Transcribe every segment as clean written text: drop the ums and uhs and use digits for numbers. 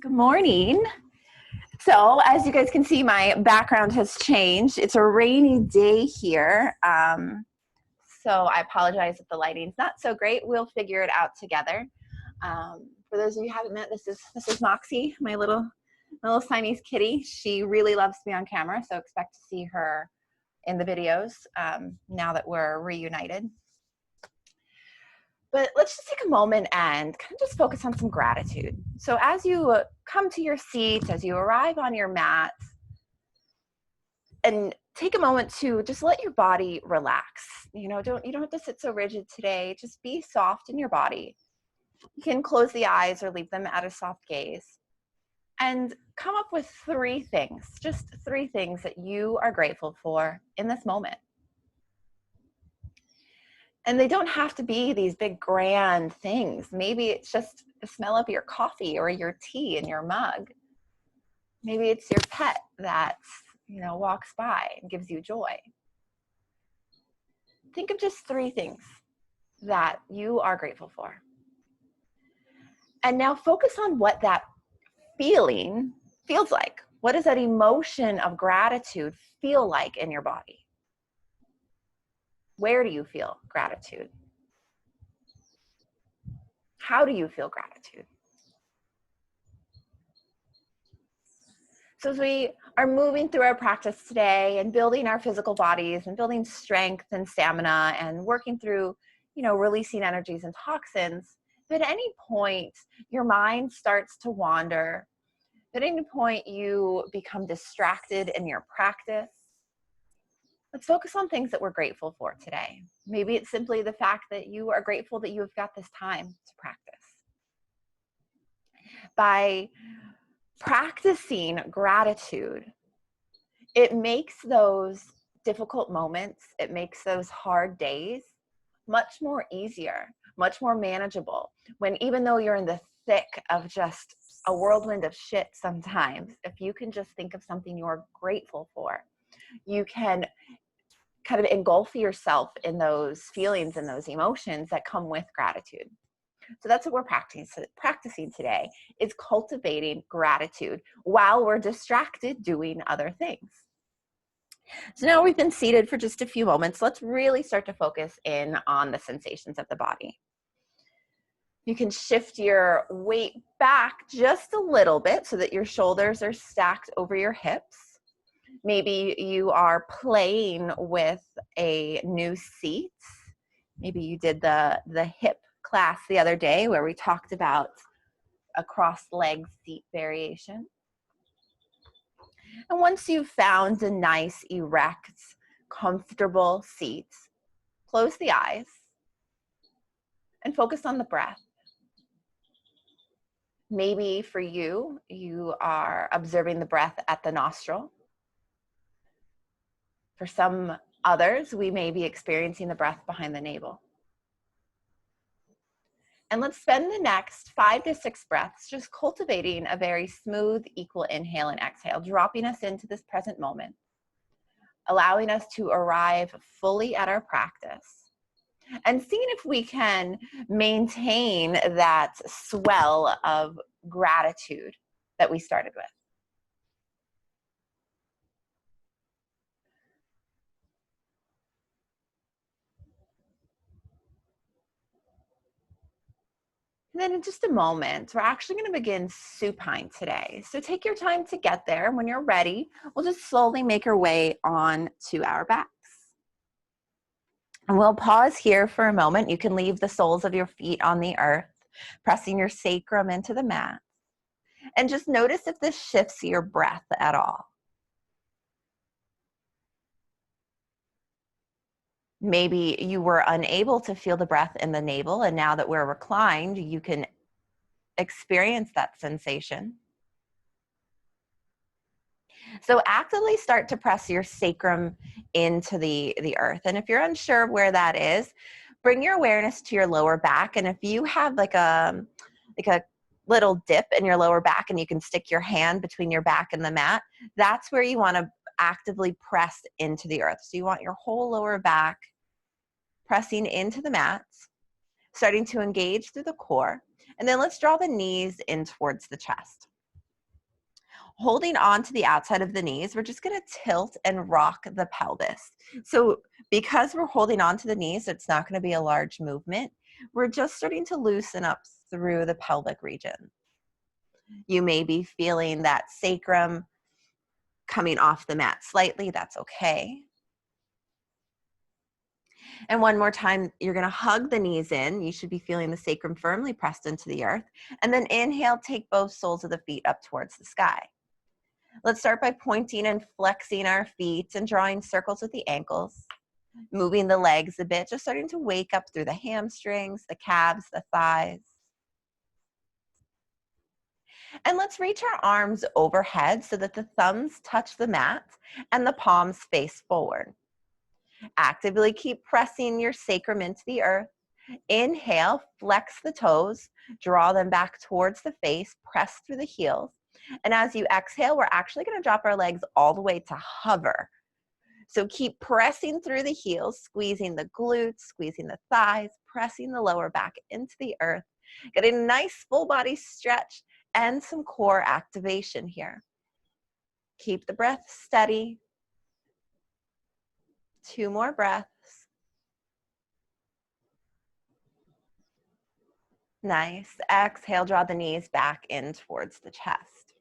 Good morning. So as you guys can see, my background has changed. It's a rainy day here. So I apologize if the lighting's not so great. We'll figure it out together. For those of you who haven't met, this is Moxie, my little Siamese kitty. She really loves to be on camera, so expect to see her in the videos now that we're reunited. But let's just take a moment and kind of just focus on some gratitude. So as you come to your seat, as you arrive on your mat, and take a moment to just let your body relax. You don't have to sit so rigid today. Just be soft in your body. You can close the eyes or leave them at a soft gaze. And come up with just three things that you are grateful for in this moment. And they don't have to be these big grand things. Maybe it's just the smell of your coffee or your tea in your mug. Maybe it's your pet that walks by and gives you joy. Think of just three things that you are grateful for. And now focus on what that feeling feels like. What does that emotion of gratitude feel like in your body? Where do you feel gratitude? How do you feel gratitude? So as we are moving through our practice today and building our physical bodies and building strength and stamina and working through, releasing energies and toxins, if at any point your mind starts to wander, if at any point you become distracted in your practice, let's focus on things that we're grateful for today. Maybe it's simply the fact that you are grateful that you have got this time to practice. By practicing gratitude, it makes those difficult moments, it makes those hard days much more easier, much more manageable. When even though you're in the thick of just a whirlwind of shit sometimes, if you can just think of something you're grateful for, you can kind of engulf yourself in those feelings and those emotions that come with gratitude. So that's what we're practicing today, is cultivating gratitude while we're distracted doing other things. So now we've been seated for just a few moments. Let's really start to focus in on the sensations of the body. You can shift your weight back just a little bit so that your shoulders are stacked over your hips. Maybe you are playing with a new seat. Maybe you did the hip class the other day where we talked about a cross-leg seat variation. And once you've found a nice, erect, comfortable seat, close the eyes and focus on the breath. Maybe for you, you are observing the breath at the nostril. For some others, we may be experiencing the breath behind the navel. And let's spend the next 5 to 6 breaths just cultivating a very smooth, equal inhale and exhale, dropping us into this present moment, allowing us to arrive fully at our practice, and seeing if we can maintain that swell of gratitude that we started with. And then in just a moment, we're actually going to begin supine today. So take your time to get there. When you're ready, we'll just slowly make our way on to our backs. And we'll pause here for a moment. You can leave the soles of your feet on the earth, pressing your sacrum into the mat. And just notice if this shifts your breath at all. Maybe you were unable to feel the breath in the navel, and now that we're reclined, you can experience that sensation. So actively start to press your sacrum into the earth. And if you're unsure of where that is, bring your awareness to your lower back. And if you have like a little dip in your lower back and you can stick your hand between your back and the mat, that's where you want to actively press into the earth. So you want your whole lower back pressing into the mat, starting to engage through the core. And then let's draw the knees in towards the chest. Holding on to the outside of the knees, we're just going to tilt and rock the pelvis. So because we're holding on to the knees, it's not going to be a large movement. We're just starting to loosen up through the pelvic region. You may be feeling that sacrum coming off the mat slightly. That's okay. And one more time, you're going to hug the knees in. You should be feeling the sacrum firmly pressed into the earth. And then inhale, take both soles of the feet up towards the sky. Let's start by pointing and flexing our feet and drawing circles with the ankles, moving the legs a bit, just starting to wake up through the hamstrings, the calves, the thighs. And let's reach our arms overhead so that the thumbs touch the mat and the palms face forward. Actively keep pressing your sacrum into the earth. Inhale, flex the toes, draw them back towards the face, press through the heels. And as you exhale, we're actually going to drop our legs all the way to hover. So keep pressing through the heels, squeezing the glutes, squeezing the thighs, pressing the lower back into the earth, getting a nice full body stretch and some core activation here. Keep the breath steady. 2 more breaths. Nice. Exhale, draw the knees back in towards the chest.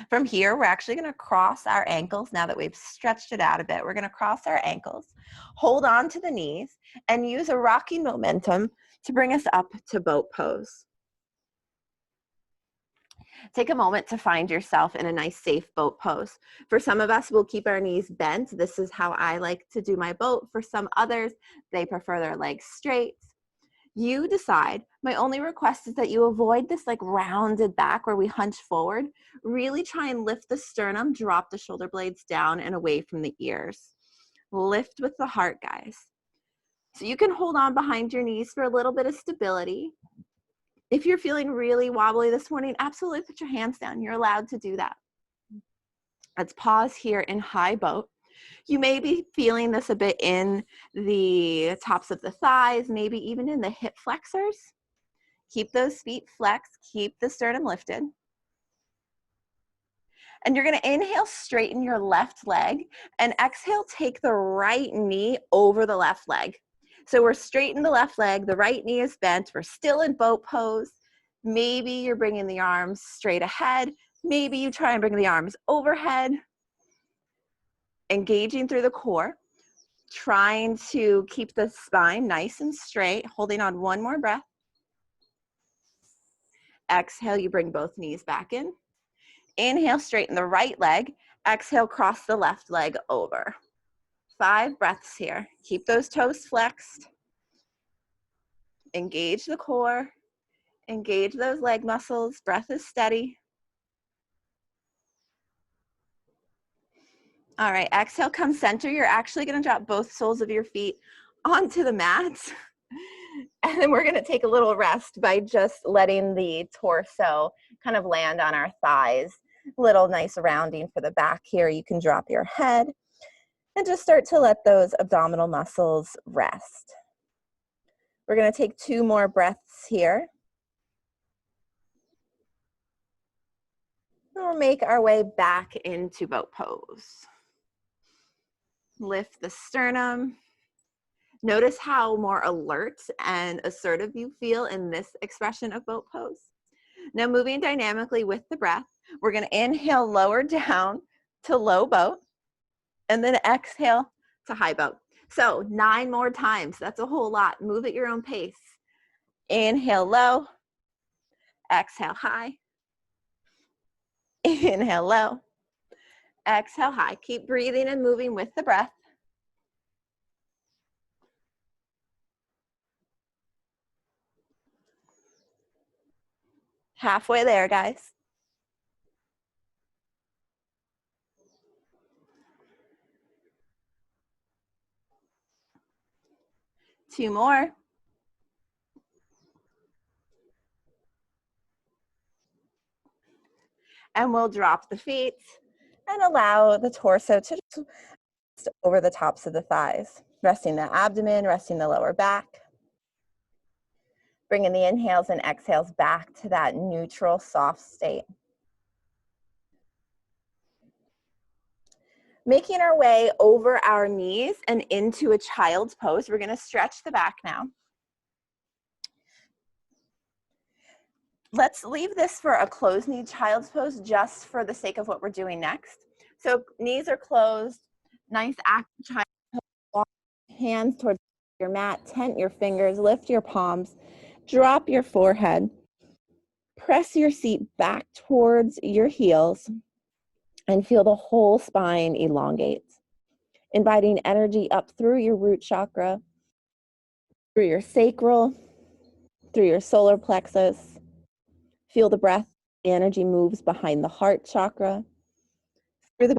From here, we're actually going to cross our ankles. Now that we've stretched it out a bit, we're going to cross our ankles, hold on to the knees, and use a rocking momentum to bring us up to boat pose. Take a moment to find yourself in a nice, safe boat pose. For some of us, we'll keep our knees bent. This is how I like to do my boat. For some others, they prefer their legs straight. You decide. My only request is that you avoid this like rounded back where we hunch forward. Really try and lift the sternum, drop the shoulder blades down and away from the ears. Lift with the heart, guys. So you can hold on behind your knees for a little bit of stability. If you're feeling really wobbly this morning, absolutely put your hands down. You're allowed to do that. Let's pause here in high boat. You may be feeling this a bit in the tops of the thighs, maybe even in the hip flexors. Keep those feet flexed, keep the sternum lifted. And you're going to inhale, straighten your left leg, and exhale, take the right knee over the left leg. So we're straighten the left leg, the right knee is bent, we're still in boat pose. Maybe you're bringing the arms straight ahead. Maybe you try and bring the arms overhead. Engaging through the core, trying to keep the spine nice and straight, holding on one more breath. Exhale, you bring both knees back in. Inhale, straighten the right leg. Exhale, cross the left leg over. 5 breaths here. Keep those toes flexed. Engage the core. Engage those leg muscles. Breath is steady. All right, exhale, come center. You're actually going to drop both soles of your feet onto the mat. And then we're going to take a little rest by just letting the torso kind of land on our thighs. Little nice rounding for the back here. You can drop your head and just start to let those abdominal muscles rest. We're going to take 2 more breaths here. And we'll make our way back into boat pose. Lift the sternum. Notice how more alert and assertive you feel in this expression of boat pose. Now moving dynamically with the breath, we're going to inhale, lower down to low boat, and then exhale to high boat. So 9 more times. That's a whole lot. Move at your own pace. Inhale low, exhale high. Inhale low, exhale high. Keep breathing and moving with the breath. Halfway there, guys. Two more. And we'll drop the feet and allow the torso to just over the tops of the thighs. Resting the abdomen, resting the lower back. Bringing the inhales and exhales back to that neutral, soft state. Making our way over our knees and into a child's pose. We're gonna stretch the back now. Let's leave this for a closed knee child's pose just for the sake of what we're doing next. So knees are closed, nice active child pose. Walk hands towards your mat, tent your fingers, lift your palms, drop your forehead, press your seat back towards your heels, and feel the whole spine elongate, inviting energy up through your root chakra, through your sacral, through your solar plexus. Feel the breath, the energy moves behind the heart chakra, through the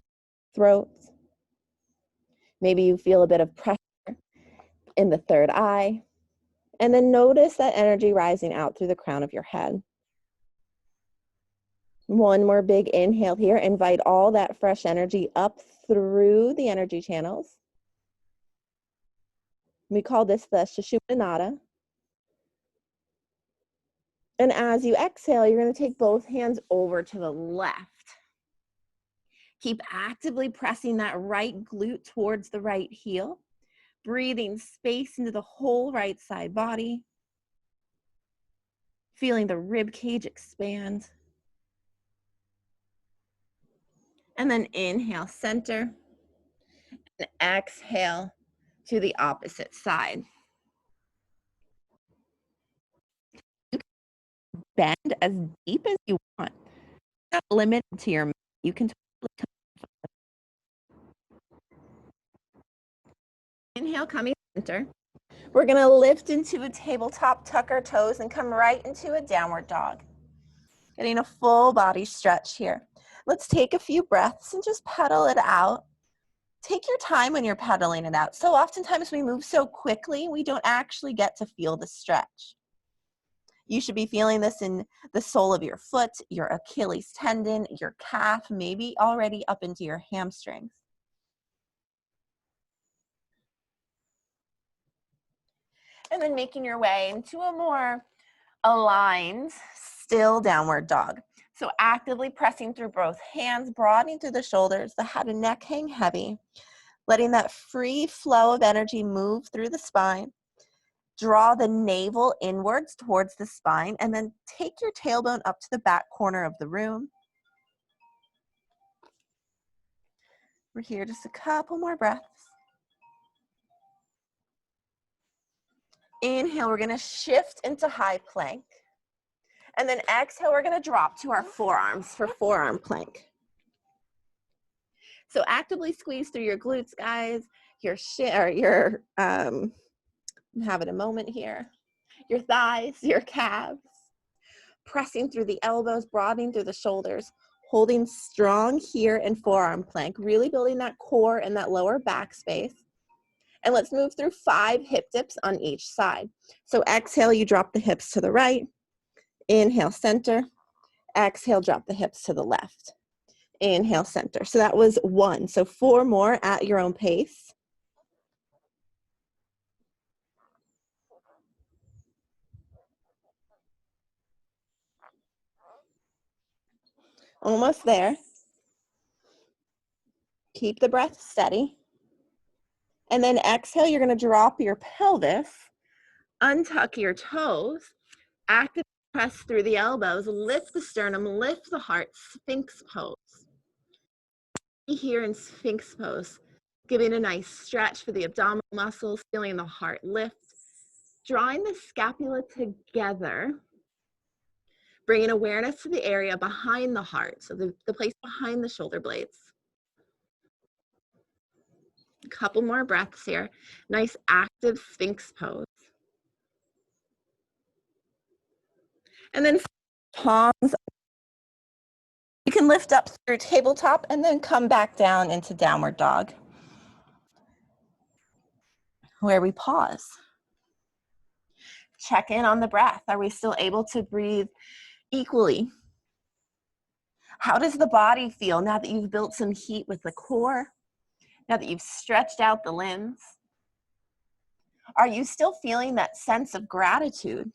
throat. Maybe you feel a bit of pressure in the third eye. And then notice that energy rising out through the crown of your head. One more big inhale here. Invite all that fresh energy up through the energy channels. We call this the Sushumna. And as you exhale, you're going to take both hands over to the left. Keep actively pressing that right glute towards the right heel. Breathing space into the whole right side body. Feeling the rib cage expand. And then inhale, center. And exhale to the opposite side. You can bend as deep as you want. Not limited to your mat. You can totally inhale, coming center. We're going to lift into a tabletop, tuck our toes, and come right into a downward dog. Getting a full body stretch here. Let's take a few breaths and just pedal it out. Take your time when you're pedaling it out. So oftentimes we move so quickly, we don't actually get to feel the stretch. You should be feeling this in the sole of your foot, your Achilles tendon, your calf, maybe already up into your hamstrings. And then making your way into a more aligned, still downward dog. So actively pressing through both hands, broadening through the shoulders, the head and neck hang heavy, letting that free flow of energy move through the spine. Draw the navel inwards towards the spine, and then take your tailbone up to the back corner of the room. We're here just a couple more breaths. Inhale, we're gonna shift into high plank. And then exhale, we're gonna drop to our forearms for forearm plank. So actively squeeze through your glutes, guys, I'm having a moment here. Your thighs, your calves. Pressing through the elbows, broadening through the shoulders, holding strong here in forearm plank, really building that core and that lower back space. And let's move through 5 hip dips on each side. So exhale, you drop the hips to the right. Inhale, center. Exhale, drop the hips to the left. Inhale, center. So that was 1. So 4 more at your own pace. Almost there. Keep the breath steady. And then exhale, you're going to drop your pelvis, untuck your toes, actively press through the elbows, lift the sternum, lift the heart, Sphinx pose. Here in Sphinx pose, giving a nice stretch for the abdominal muscles, feeling the heart lift, drawing the scapula together, bringing awareness to the area behind the heart, so the place behind the shoulder blades. A couple more breaths here. Nice active Sphinx pose. And then palms. You can lift up through tabletop and then come back down into downward dog, where we pause. Check in on the breath. Are we still able to breathe equally? How does the body feel now that you've built some heat with the core? Now that you've stretched out the limbs? Are you still feeling that sense of gratitude?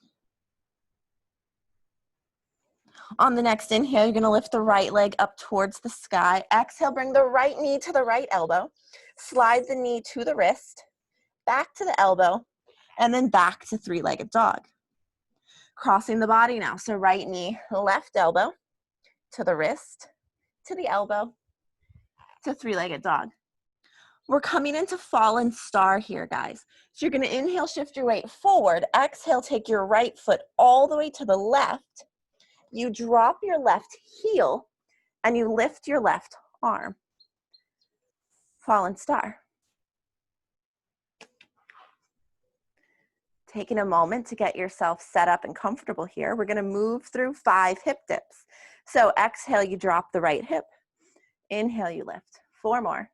On the next inhale, you're gonna lift the right leg up towards the sky. Exhale, bring the right knee to the right elbow. Slide the knee to the wrist, back to the elbow, and then back to three-legged dog. Crossing the body now. So right knee, left elbow, to the wrist, to the elbow, to three-legged dog. We're coming into fallen star here, guys. So you're gonna inhale, shift your weight forward. Exhale, take your right foot all the way to the left. You drop your left heel and you lift your left arm. Fallen star. Taking a moment to get yourself set up and comfortable here. We're gonna move through 5 hip dips. So exhale, you drop the right hip. Inhale, you lift. 4 more.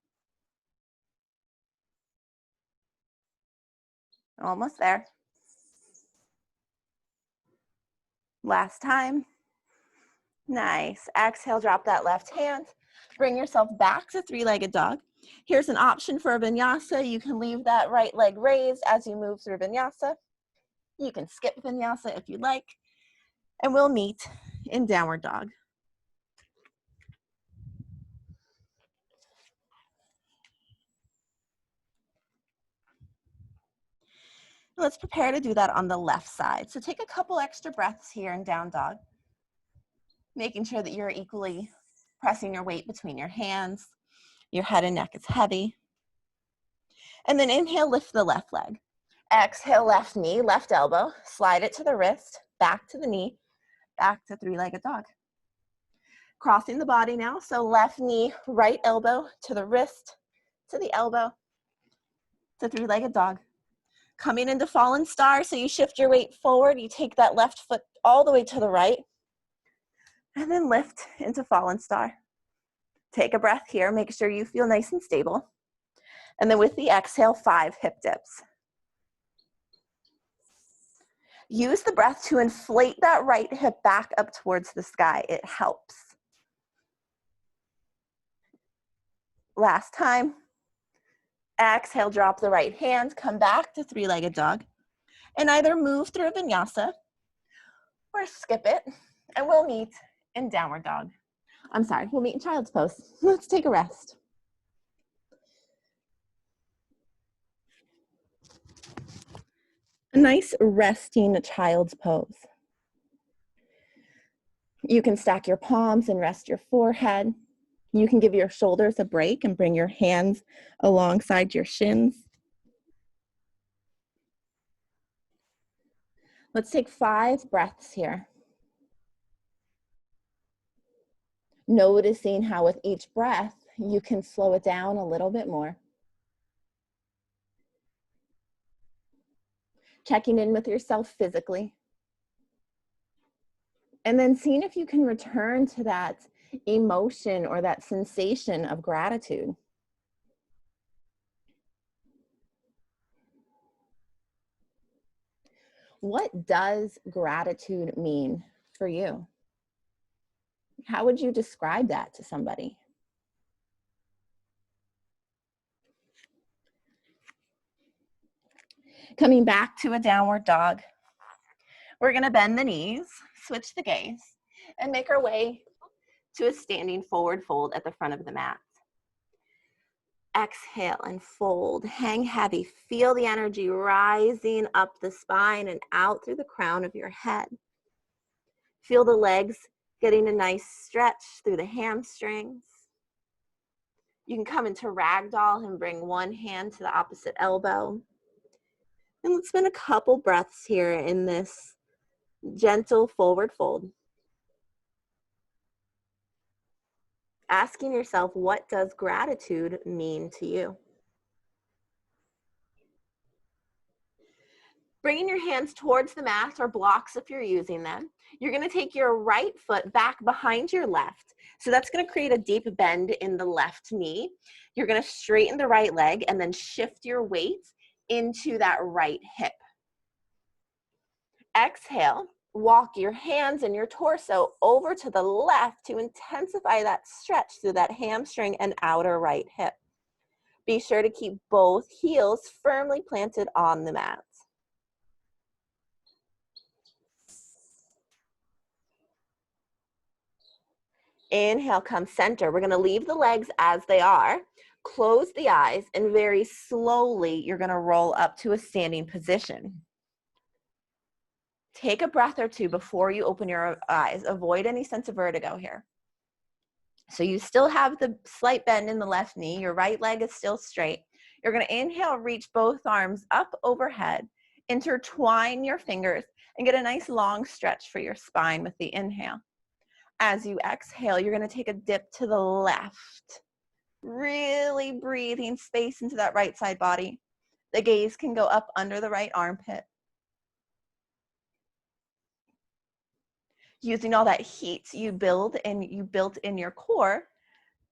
Almost there. Last time. Nice. Exhale, drop that left hand. Bring yourself back to three-legged dog. Here's an option for a vinyasa. You can leave that right leg raised as you move through vinyasa. You can skip vinyasa if you'd like. And we'll meet in downward dog. Let's prepare to do that on the left side. So take a couple extra breaths here in down dog, making sure that you're equally pressing your weight between your hands. Your head and neck is heavy. And then inhale, lift the left leg. Exhale, left knee, left elbow, slide it to the wrist, back to the knee, back to three-legged dog. Crossing the body now, so left knee, right elbow to the wrist, to the elbow, to three-legged dog. Coming into fallen star, so you shift your weight forward, you take that left foot all the way to the right, and then lift into fallen star. Take a breath here, make sure you feel nice and stable. And then with the exhale, 5 hip dips. Use the breath to inflate that right hip back up towards the sky. It helps. Last time. Exhale, drop the right hand, come back to three-legged dog, and either move through a vinyasa or skip it, and we'll meet in downward dog. I'm sorry, we'll meet in child's pose. Let's take a rest. A nice resting child's pose. You can stack your palms and rest your forehead. You can give your shoulders a break and bring your hands alongside your shins. Let's take 5 breaths here. Noticing how with each breath, you can slow it down a little bit more. Checking in with yourself physically. And then seeing if you can return to that emotion or that sensation of gratitude. What does gratitude mean for you? How would you describe that to somebody? Coming back to a downward dog. We're gonna bend the knees, switch the gaze, and make our way to a standing forward fold at the front of the mat. Exhale and fold, hang heavy. Feel the energy rising up the spine and out through the crown of your head. Feel the legs getting a nice stretch through the hamstrings. You can come into ragdoll and bring one hand to the opposite elbow. And let's spend a couple breaths here in this gentle forward fold. Asking yourself, what does gratitude mean to you? Bringing your hands towards the mat or blocks if you're using them. You're gonna take your right foot back behind your left. So that's gonna create a deep bend in the left knee. You're gonna straighten the right leg and then shift your weight into that right hip. Exhale, walk your hands and your torso over to the left to intensify that stretch through that hamstring and outer right hip. Be sure to keep both heels firmly planted on the mat. Inhale, come center. We're gonna leave the legs as they are. Close the eyes, and very slowly, you're gonna roll up to a standing position. Take a breath or two before you open your eyes. Avoid any sense of vertigo here. So you still have the slight bend in the left knee. Your right leg is still straight. You're gonna inhale, reach both arms up overhead, intertwine your fingers, and get a nice long stretch for your spine with the inhale. As you exhale, you're gonna take a dip to the left. Really breathing space into that right side body. The gaze can go up under the right armpit. Using all that heat you built in your core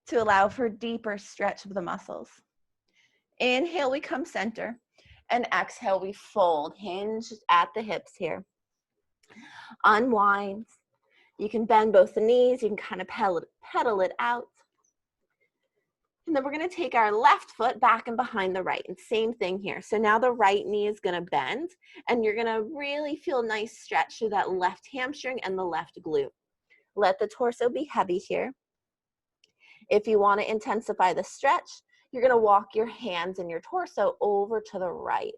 to allow for deeper stretch of the muscles. Inhale, we come center, and exhale, we fold, hinge at the hips here. Unwind. You can bend both the knees, you can kind of pedal it out. And then we're gonna take our left foot back and behind the right, and same thing here. So now the right knee is gonna bend, and you're gonna really feel a nice stretch through that left hamstring and the left glute. Let the torso be heavy here. If you wanna intensify the stretch, you're gonna walk your hands and your torso over to the right.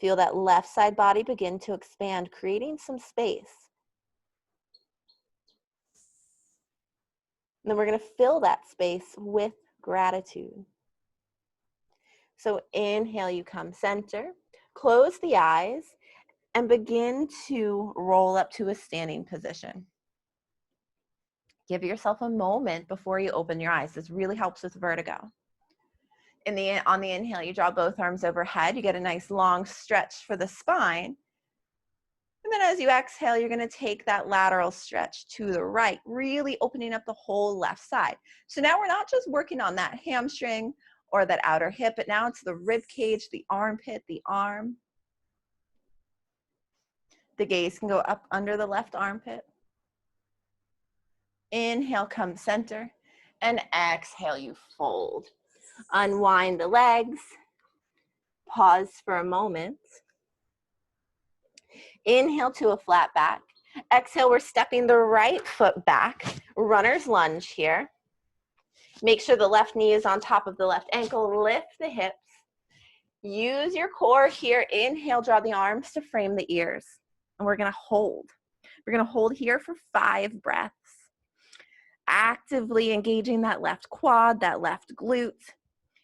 Feel that left side body begin to expand, creating some space. And then we're gonna fill that space with gratitude. So inhale, you come center, close the eyes, and begin to roll up to a standing position. Give yourself a moment before you open your eyes. This really helps with vertigo. On the inhale, you draw both arms overhead. You get a nice long stretch for the spine. And then as you exhale, you're gonna take that lateral stretch to the right, really opening up the whole left side. So now we're not just working on that hamstring or that outer hip, but now it's the rib cage, the armpit, the arm. The gaze can go up under the left armpit. Inhale, come center, and exhale, you fold. Unwind the legs. Pause for a moment. Inhale to a flat back. Exhale, we're stepping the right foot back. Runner's lunge here. Make sure the left knee is on top of the left ankle. Lift the hips. Use your core here. Inhale, draw the arms to frame the ears. And we're gonna hold. We're gonna hold here for 5 breaths. Actively engaging that left quad, that left glute.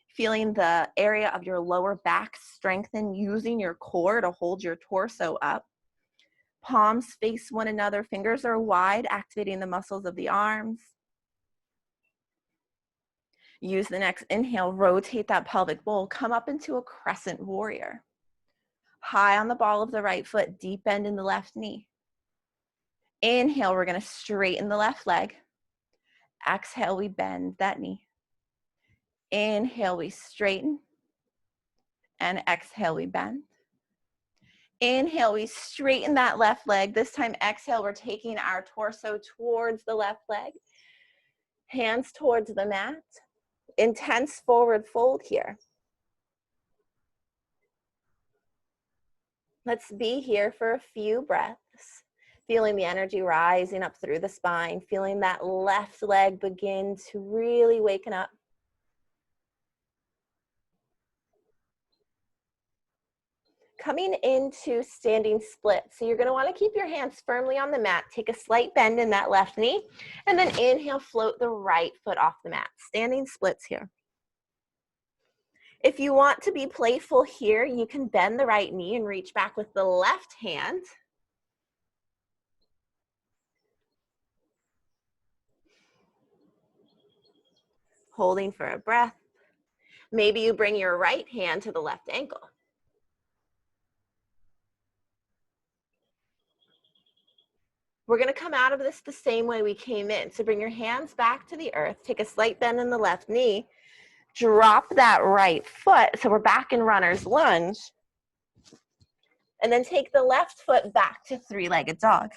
Feeling the area of your lower back strengthen, using your core to hold your torso up. Palms face one another, fingers are wide, activating the muscles of the arms. Use the next inhale, rotate that pelvic bowl, come up into a crescent warrior. High on the ball of the right foot, deep bend in the left knee. Inhale, we're gonna straighten the left leg. Exhale, we bend that knee. Inhale, we straighten. And exhale, we bend. Inhale, we straighten that left leg. This time, exhale, we're taking our torso towards the left leg. Hands towards the mat. Intense forward fold here. Let's be here for a few breaths. Feeling the energy rising up through the spine. Feeling that left leg begin to really waken up. Coming into standing split. So you're gonna wanna keep your hands firmly on the mat, take a slight bend in that left knee, and then inhale, float the right foot off the mat. Standing splits here. If you want to be playful here, you can bend the right knee and reach back with the left hand. Holding for a breath. Maybe you bring your right hand to the left ankle. We're gonna come out of this the same way we came in. So bring your hands back to the earth, take a slight bend in the left knee, drop that right foot. So we're back in runner's lunge. And then take the left foot back to 3-legged dog.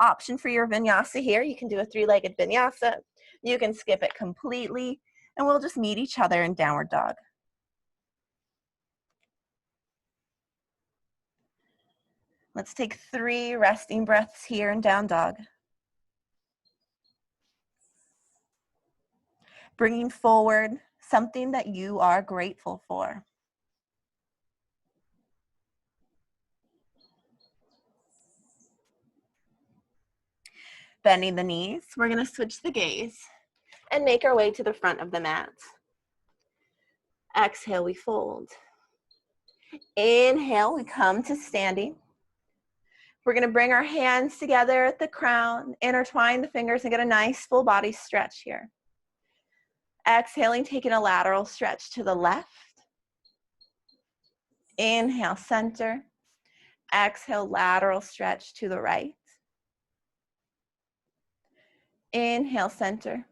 Option for your vinyasa here. You can do a 3-legged vinyasa. You can skip it completely. And we'll just meet each other in downward dog. Let's take 3 resting breaths here in down dog. Bringing forward something that you are grateful for. Bending the knees, we're going to switch the gaze and make our way to the front of the mat. Exhale, we fold. Inhale, we come to standing. We're going to bring our hands together at the crown, intertwine the fingers, and get a nice full body stretch here. Exhaling, taking a lateral stretch to the left. Inhale, center. Exhale, lateral stretch to the right. Inhale, center.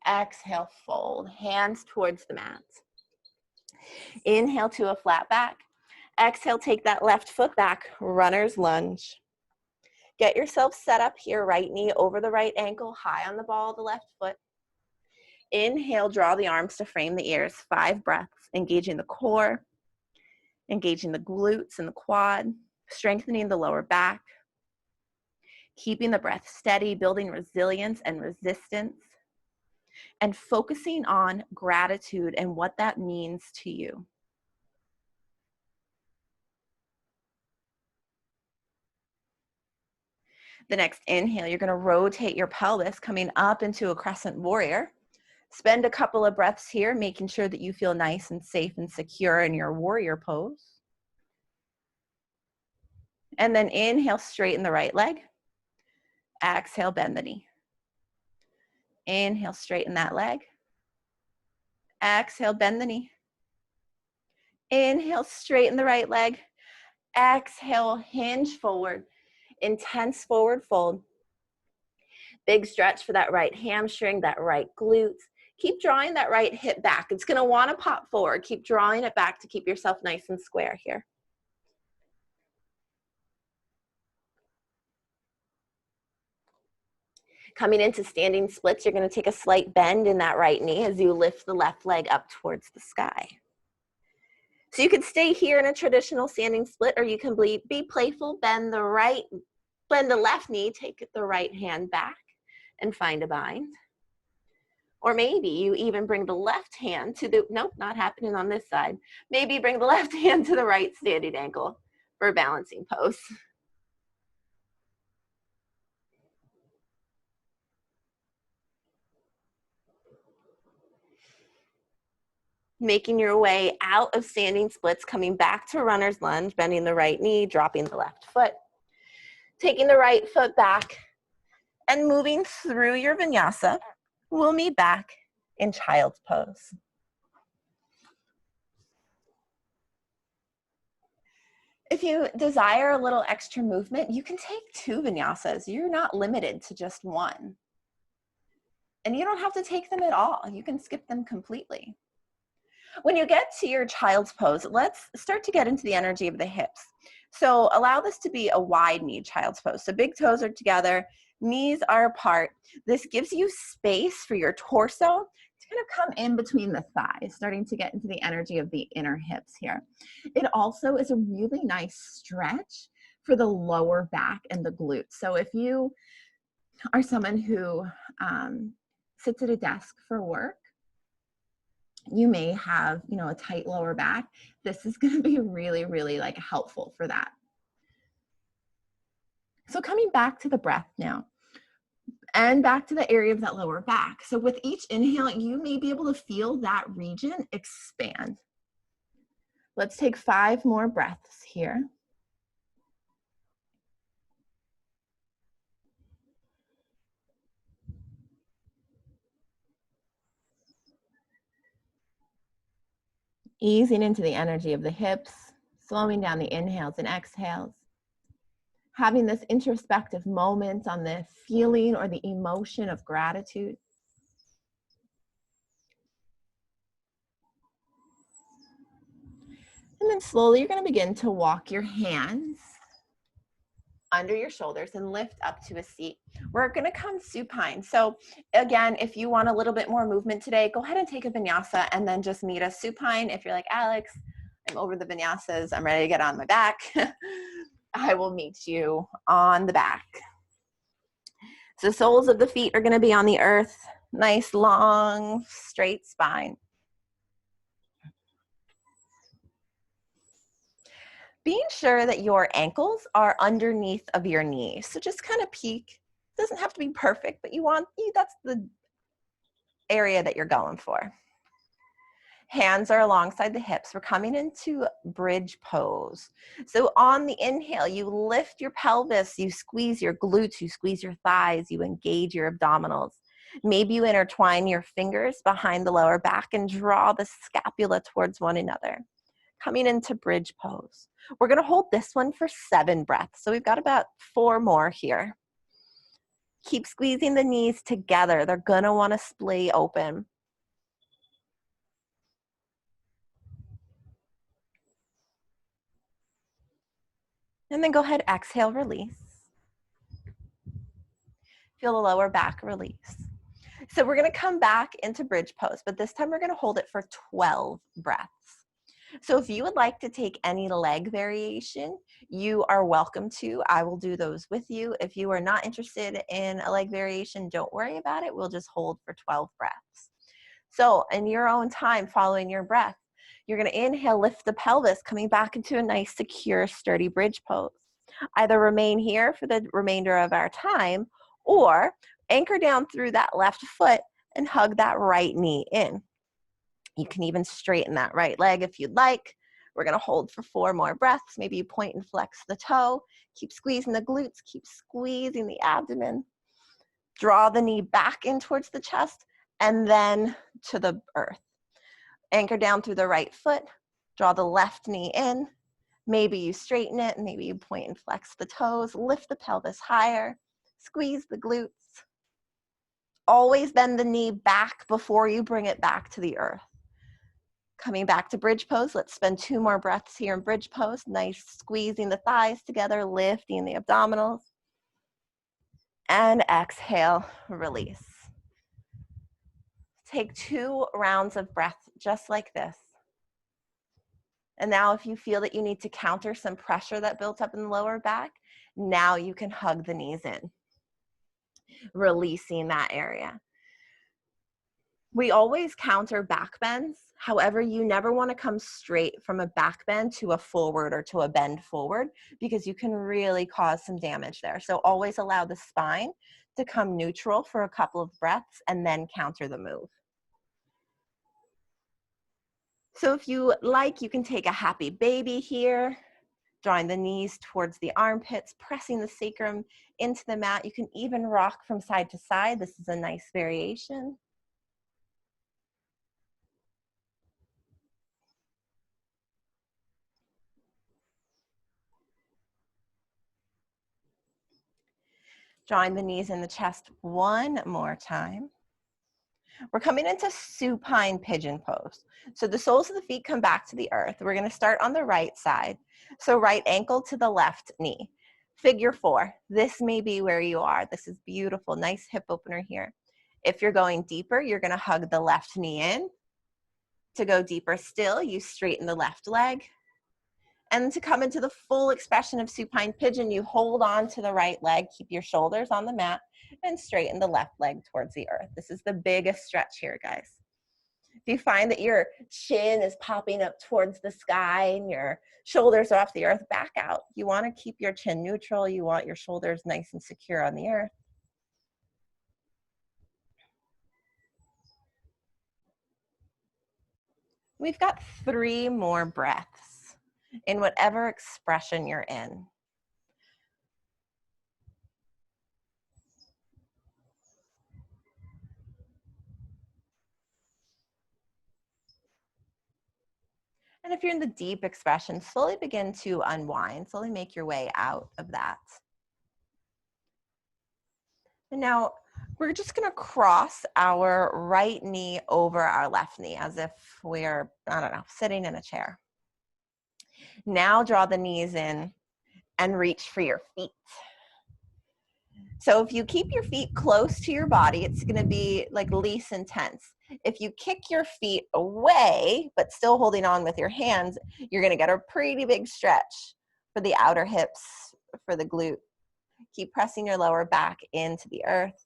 Exhale, fold. Hands towards the mat. Inhale to a flat back. Exhale, take that left foot back, runner's lunge. Get yourself set up here, right knee over the right ankle, high on the ball of the left foot. Inhale, draw the arms to frame the ears. 5 breaths, engaging the core, engaging the glutes and the quad, strengthening the lower back, keeping the breath steady, building resilience and resistance, and focusing on gratitude and what that means to you. The next inhale, you're going to rotate your pelvis, coming up into a crescent warrior. Spend a couple of breaths here, making sure that you feel nice and safe and secure in your warrior pose. And then inhale, straighten the right leg. Exhale, bend the knee. Inhale, straighten that leg. Exhale, bend the knee. Inhale, straighten the right leg. Exhale, hinge forward. Intense forward fold. Big stretch for that right hamstring, that right glute. Keep drawing that right hip back. It's going to want to pop forward. Keep drawing it back to keep yourself nice and square here. Coming into standing splits, you're going to take a slight bend in that right knee as you lift the left leg up towards the sky. So you can stay here in a traditional standing split, or you can be playful, bend the left knee, take the right hand back and find a bind. Or maybe you even bring the left hand to the, nope, not happening on this side. Maybe bring the left hand to the right standing ankle for a balancing pose. Making your way out of standing splits, coming back to runner's lunge, bending the right knee, dropping the left foot. Taking the right foot back and moving through your vinyasa, we'll meet back in child's pose. If you desire a little extra movement, you can take 2 vinyasas. You're not limited to just one. And you don't have to take them at all. You can skip them completely. When you get to your child's pose, let's start to get into the energy of the hips. So allow this to be a wide knee child's pose. So big toes are together, knees are apart. This gives you space for your torso to kind of come in between the thighs, starting to get into the energy of the inner hips here. It also is a really nice stretch for the lower back and the glutes. So if you are someone who sits at a desk for work, you may have, a tight lower back. This is going to be really, really helpful for that. So coming back to the breath now and back to the area of that lower back. So with each inhale, you may be able to feel that region expand. Let's take 5 more breaths here. Easing into the energy of the hips, slowing down the inhales and exhales. Having this introspective moment on the feeling or the emotion of gratitude. And then slowly you're going to begin to walk your hands under your shoulders and lift up to a seat. We're going to come supine. So again, if you want a little bit more movement today, go ahead and take a vinyasa and then just meet us supine. If you're like, Alex, I'm over the vinyasas, I'm ready to get on my back. I will meet you on the back. So soles of the feet are going to be on the earth. Nice, long, straight spine. Being sure that your ankles are underneath of your knees. So just kind of peek. It doesn't have to be perfect, but that's the area that you're going for. Hands are alongside the hips. We're coming into bridge pose. So on the inhale, you lift your pelvis, you squeeze your glutes, you squeeze your thighs, you engage your abdominals. Maybe you intertwine your fingers behind the lower back and draw the scapula towards one another. Coming into bridge pose. We're going to hold this one for 7 breaths. So we've got about 4 more here. Keep squeezing the knees together. They're going to want to splay open. And then go ahead, exhale, release. Feel the lower back release. So we're going to come back into bridge pose, but this time we're going to hold it for 12 breaths. So if you would like to take any leg variation, you are welcome to. I will do those with you. If you are not interested in a leg variation, don't worry about it. We'll just hold for 12 breaths. So in your own time, following your breath, you're going to inhale, lift the pelvis, coming back into a nice, secure, sturdy bridge pose. Either remain here for the remainder of our time, or anchor down through that left foot and hug that right knee in. You can even straighten that right leg if you'd like. We're going to hold for 4 more breaths. Maybe you point and flex the toe. Keep squeezing the glutes. Keep squeezing the abdomen. Draw the knee back in towards the chest and then to the earth. Anchor down through the right foot. Draw the left knee in. Maybe you straighten it. Maybe you point and flex the toes. Lift the pelvis higher. Squeeze the glutes. Always bend the knee back before you bring it back to the earth. Coming back to bridge pose, let's spend 2 more breaths here in bridge pose. Nice, squeezing the thighs together, lifting the abdominals. And exhale, release. Take 2 rounds of breath just like this. And now if you feel that you need to counter some pressure that built up in the lower back, now you can hug the knees in, releasing that area. We always counter back bends. However, you never want to come straight from a back bend to a forward or to a bend forward, because you can really cause some damage there. So always allow the spine to come neutral for a couple of breaths and then counter the move. So if you like, you can take a happy baby here, drawing the knees towards the armpits, pressing the sacrum into the mat. You can even rock from side to side. This is a nice variation. Drawing the knees in the chest 1 more time. We're coming into supine pigeon pose. So the soles of the feet come back to the earth. We're going to start on the right side. So right ankle to the left knee. Figure 4. This may be where you are. This is beautiful. Nice hip opener here. If you're going deeper, you're going to hug the left knee in. To go deeper still, you straighten the left leg. And to come into the full expression of supine pigeon, you hold on to the right leg, keep your shoulders on the mat, and straighten the left leg towards the earth. This is the biggest stretch here, guys. If you find that your chin is popping up towards the sky and your shoulders are off the earth, back out. You want to keep your chin neutral. You want your shoulders nice and secure on the earth. We've got 3 more breaths in whatever expression you're in. And if you're in the deep expression, slowly begin to unwind. Slowly make your way out of that. And now we're just going to cross our right knee over our left knee as if we're, sitting in a chair. Now draw the knees in and reach for your feet. So if you keep your feet close to your body, it's going to be like least intense. If you kick your feet away, but still holding on with your hands, you're going to get a pretty big stretch for the outer hips, for the glute. Keep pressing your lower back into the earth.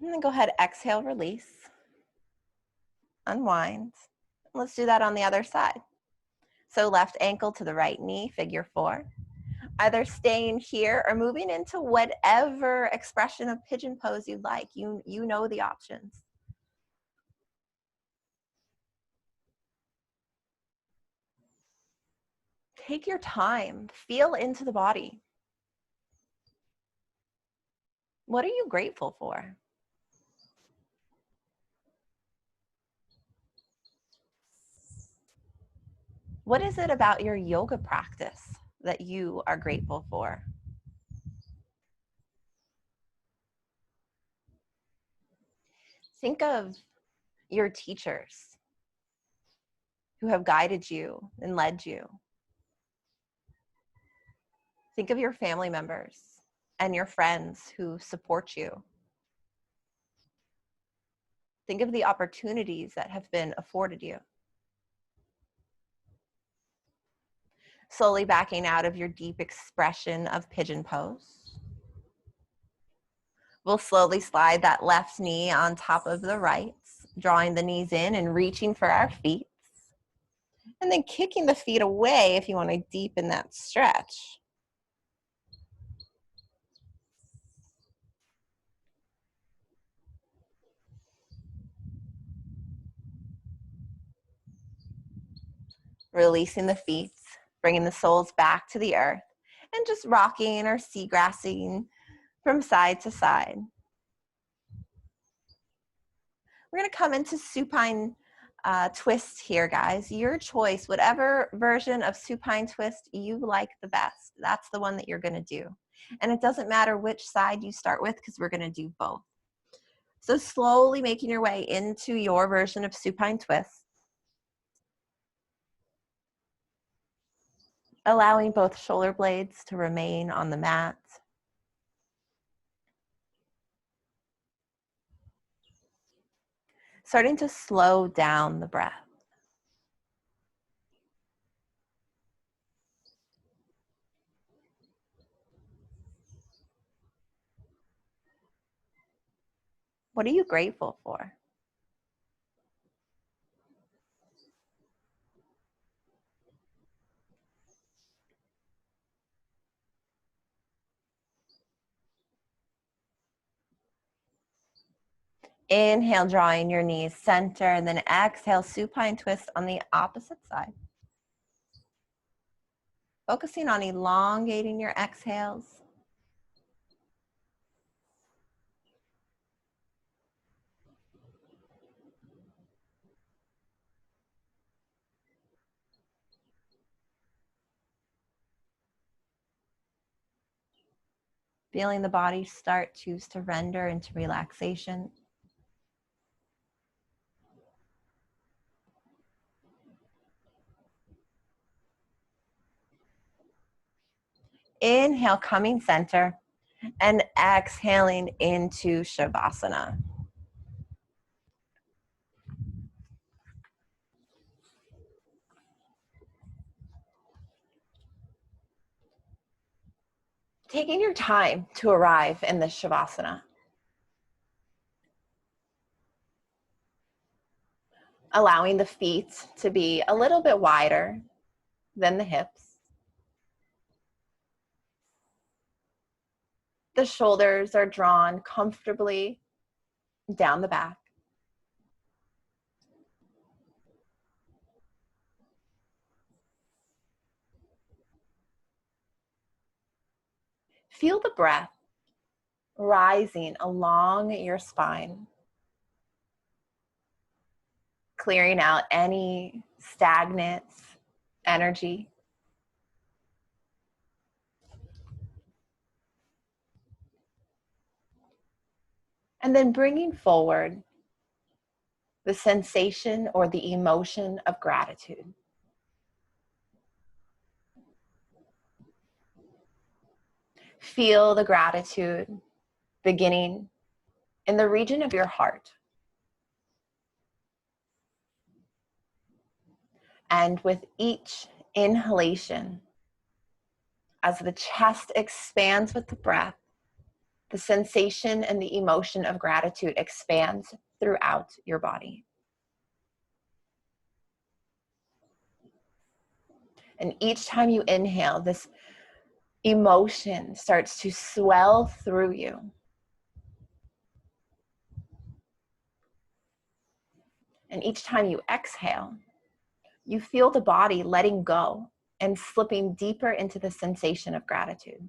And then go ahead, exhale, release. Unwind. Let's do that on the other side. So left ankle to the right knee, figure 4. Either staying here or moving into whatever expression of pigeon pose you'd like. You know the options. Take your time. Feel into the body. What are you grateful for? What is it about your yoga practice that you are grateful for? Think of your teachers who have guided you and led you. Think of your family members and your friends who support you. Think of the opportunities that have been afforded you. Slowly backing out of your deep expression of pigeon pose. We'll slowly slide that left knee on top of the right, drawing the knees in and reaching for our feet. And then kicking the feet away if you want to deepen that stretch. Releasing the feet, bringing the soles back to the earth, and just rocking or seagrassing from side to side. We're going to come into supine twist here, guys. Your choice, whatever version of supine twist you like the best, that's the one that you're going to do. And it doesn't matter which side you start with because we're going to do both. So slowly making your way into your version of supine twist. Allowing both shoulder blades to remain on the mat. Starting to slow down the breath. What are you grateful for? Inhale, drawing your knees center, and then exhale, supine twist on the opposite side. Focusing on elongating your exhales. Feeling the body start to surrender into relaxation. Inhale, coming center, and exhaling into Shavasana. Taking your time to arrive in this Shavasana. Allowing the feet to be a little bit wider than the hips. The shoulders are drawn comfortably down the back. Feel the breath rising along your spine, clearing out any stagnant energy. And then bringing forward the sensation or the emotion of gratitude. Feel the gratitude beginning in the region of your heart And with each inhalation, as the chest expands with the breath, the sensation and the emotion of gratitude expands throughout your body. And each time you inhale, this emotion starts to swell through you. And each time you exhale, you feel the body letting go and slipping deeper into the sensation of gratitude.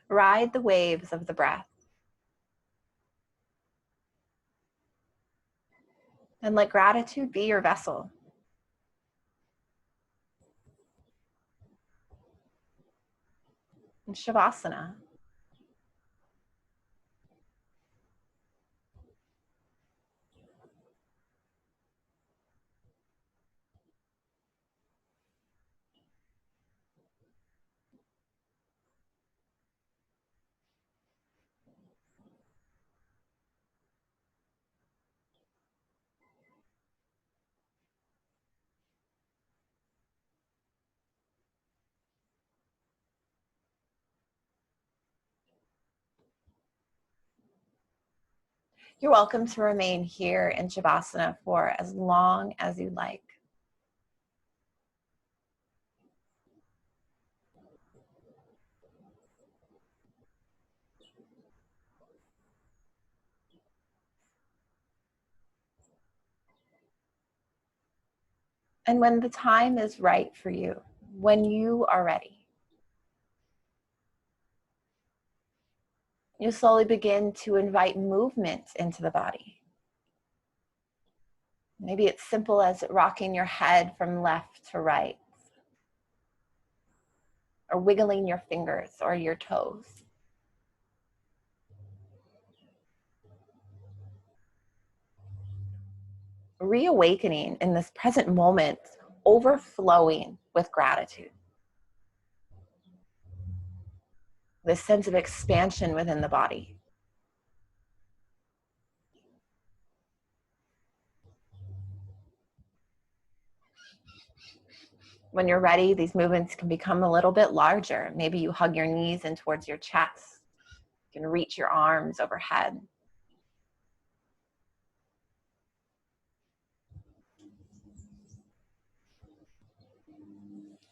Ride the waves of the breath. And let gratitude be your vessel. In Shavasana. You're welcome to remain here in Shavasana for as long as you like. And when the time is right for you, when you are ready, you slowly begin to invite movement into the body. Maybe it's simple as rocking your head from left to right, or wiggling your fingers or your toes. Reawakening in this present moment, overflowing with gratitude. This sense of expansion within the body. When you're ready, these movements can become a little bit larger. Maybe you hug your knees in towards your chest. You can reach your arms overhead.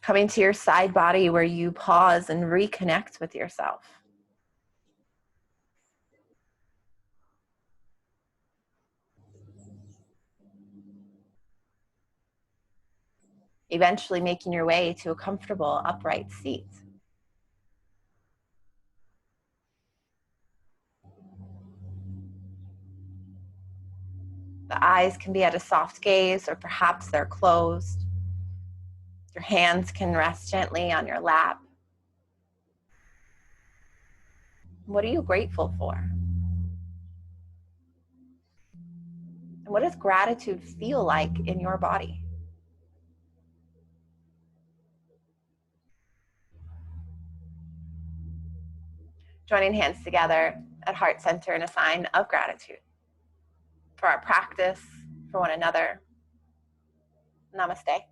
Coming to your side body where you pause and reconnect with yourself. Eventually making your way to a comfortable upright seat. The eyes can be at a soft gaze, or perhaps they're closed. Your hands can rest gently on your lap. What are you grateful for? And what does gratitude feel like in your body? Joining hands together at heart center in a sign of gratitude for our practice, for one another. Namaste.